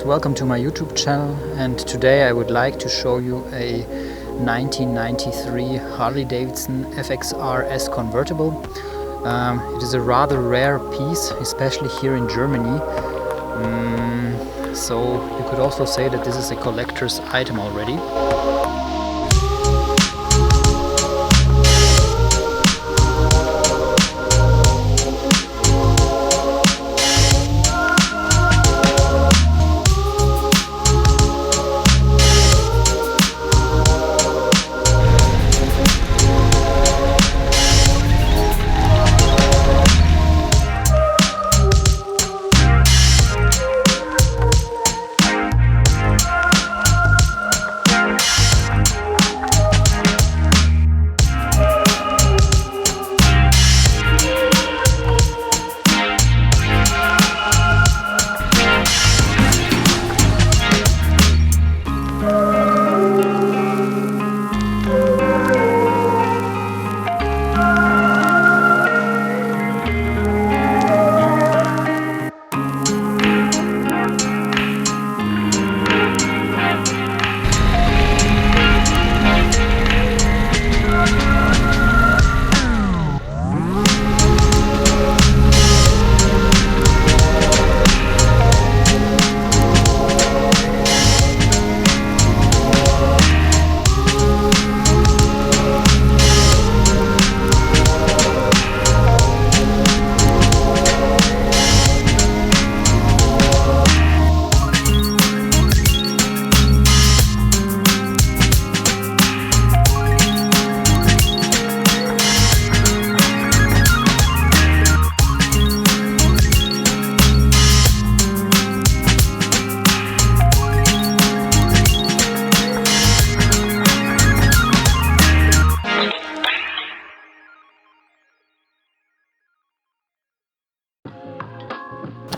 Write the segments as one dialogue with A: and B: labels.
A: Welcome to my YouTube channel, and today I would like to show you a 1993 Harley Davidson FXRS Convertible. It is a rather rare piece, especially here in Germany. So you could also say that this is a collector's item already.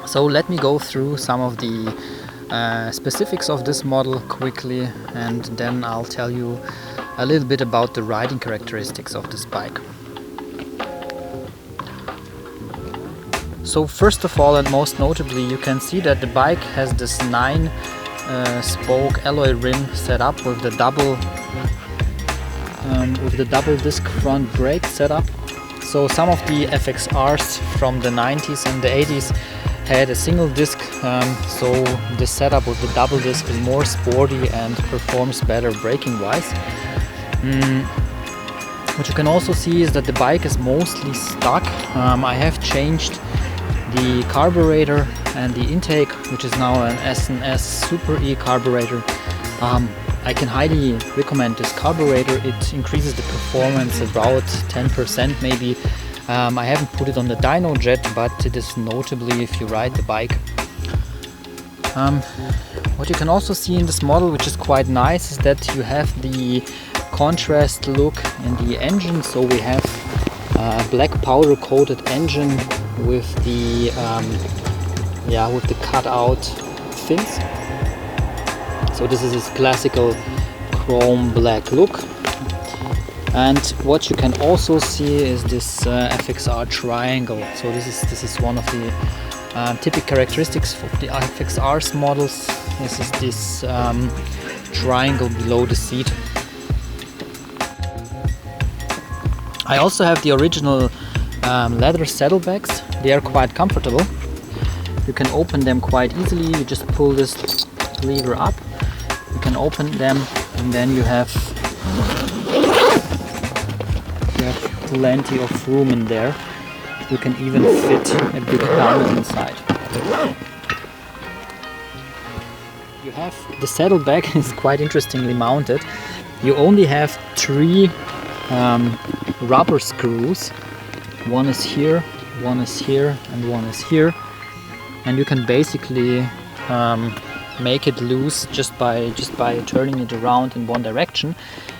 A: So let me go through some of the specifics of this model quickly, and then I'll tell you a little bit about the riding characteristics of this bike. So first of all, and most notably, you can see that the bike has this 9-spoke alloy rim set up with the double disc front brake setup. So some of the FXRs from the 90s and the 80s had a single disc, so the setup with the double disc is more sporty and performs better braking wise. What you can also see is that the bike is mostly stuck. I have changed the carburetor and the intake, which is now an S&S Super E carburetor. I can highly recommend this carburetor. It increases the performance about 10% maybe. I haven't put it on the dyno jet, but it is notably if you ride the bike. What you can also see in this model, which is quite nice, is that you have the contrast look in the engine. So we have a black powder coated engine with the cutout fins. So this is this classical chrome black look. And what you can also see is this FXR triangle. So this is one of the typical characteristics of the FXR's models. This is this triangle below the seat. I also have the original leather saddlebags. They are quite comfortable. You can open them quite easily. You just pull this lever up. You can open them, and then you have plenty of room in there. You can even fit a big helmet inside. You have the saddlebag is quite interestingly mounted. You only have 3 rubber screws. One is here, one is here, and one is here. And you can basically make it loose just by turning it around in one direction,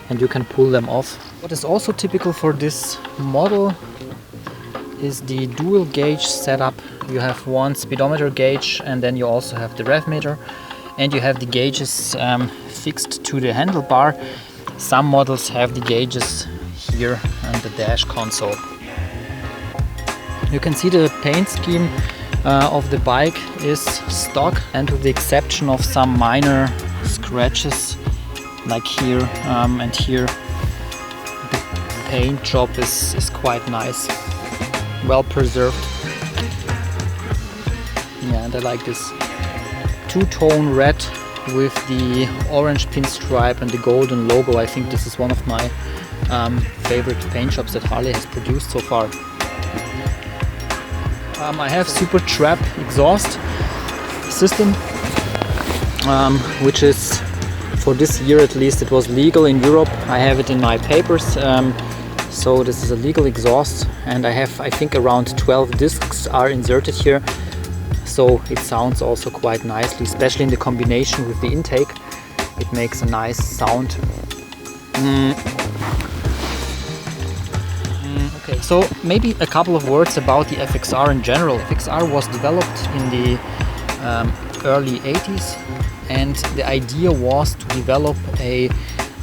A: and you can pull them off. What is also typical for this model is the dual gauge setup. You have one speedometer gauge, and then you also have the rev meter, and you have the gauges fixed to the handlebar. Some models have the gauges here on the dash console. You can see the paint scheme of the bike is stock, and with the exception of some minor scratches like here and here, the paint job is quite nice, well preserved. Yeah, and I like this two-tone red with the orange pinstripe and the golden logo. I think this is one of my favorite paint jobs that Harley has produced so far. I have Super Trap exhaust system, which is, for this year at least, it was legal in Europe. I have it in my papers, so this is a legal exhaust, and I have, I think, around 12 discs are inserted here, so it sounds also quite nicely, especially in the combination with the intake. It makes a nice sound. Okay, so maybe a couple of words about the FXR in general. FXR was developed in the early 80s, and the idea was to develop a,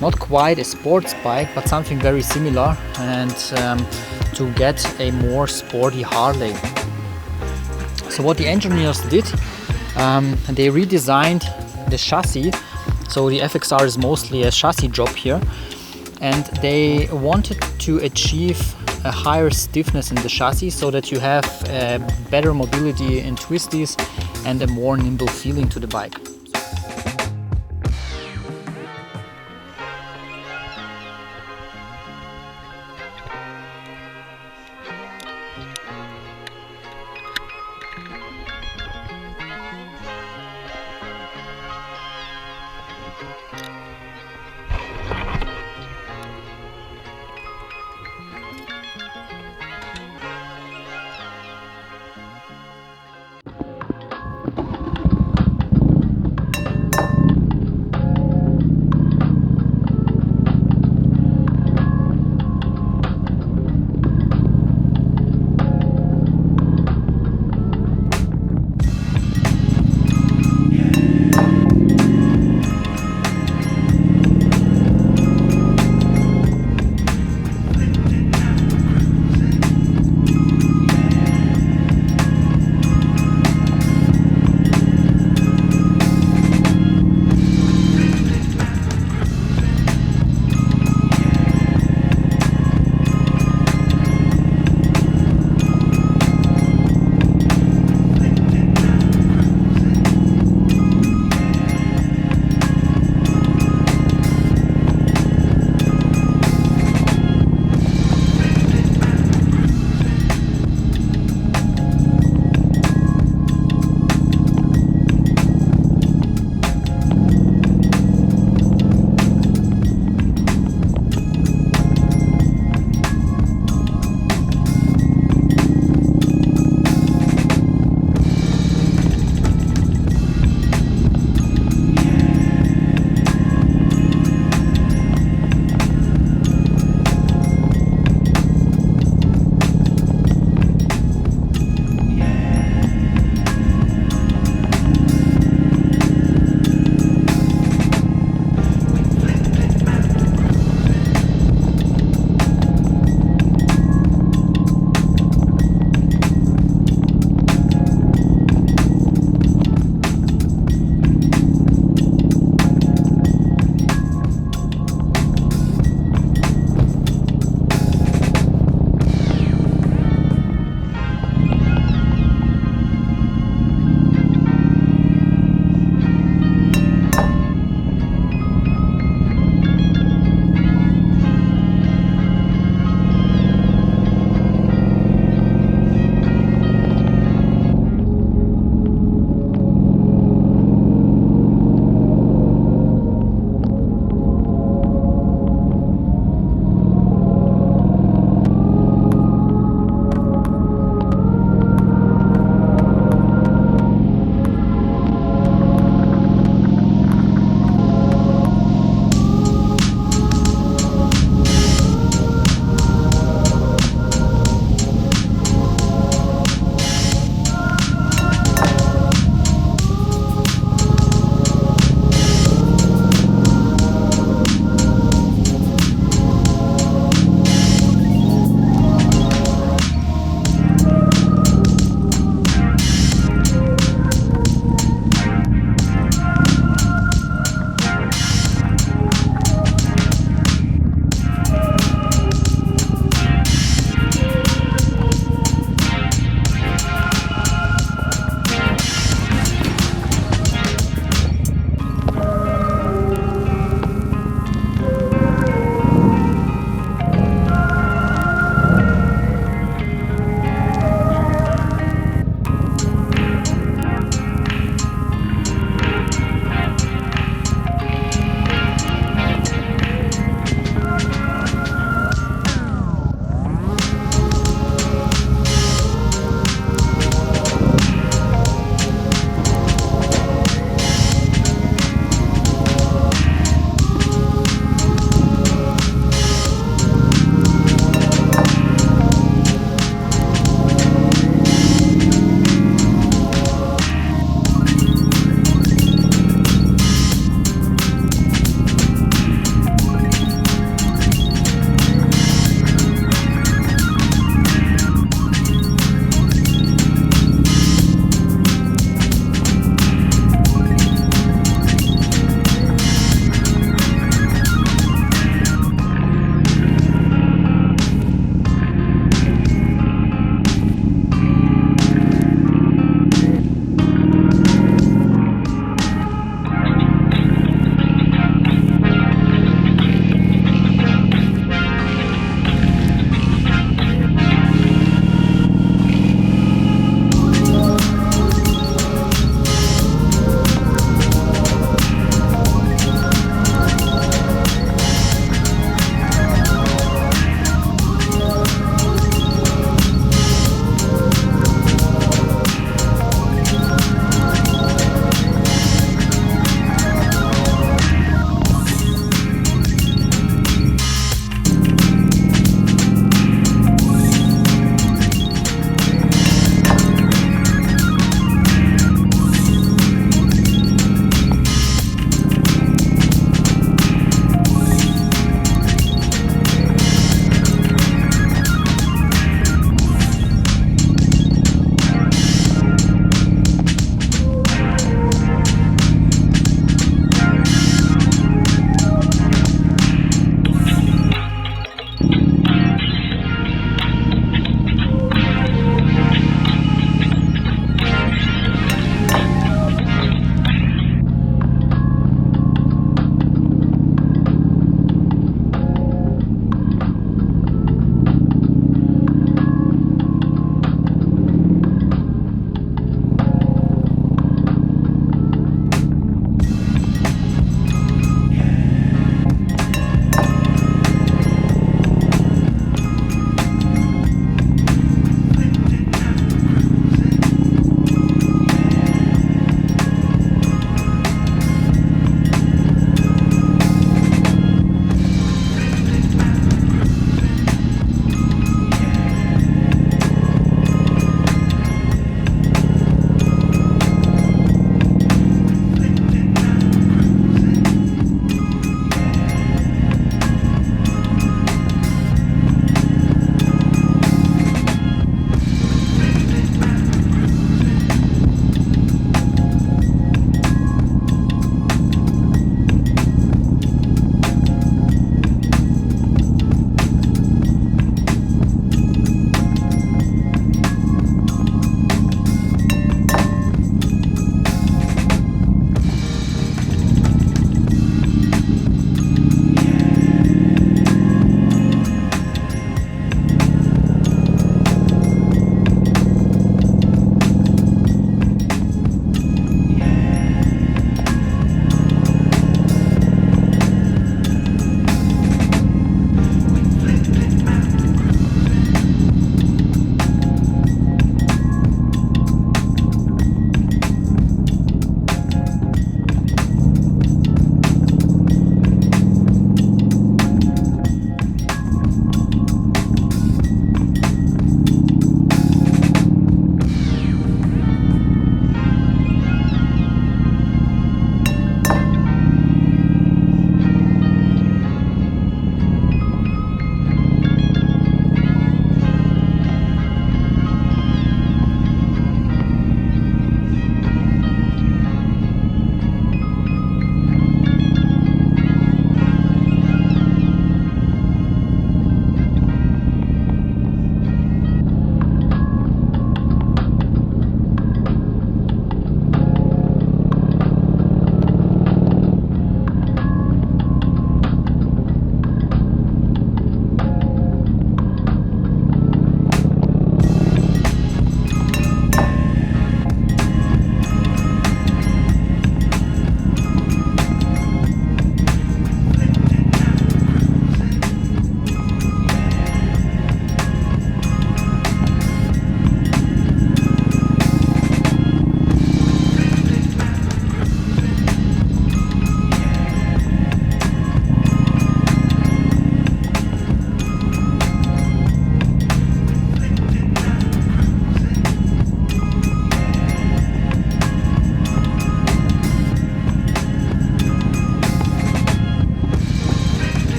A: not quite a sports bike, but something very similar, and to get a more sporty Harley. So what the engineers did, they redesigned the chassis. So the FXR is mostly a chassis job here, and they wanted to achieve a higher stiffness in the chassis so that you have better mobility in twisties and a more nimble feeling to the bike.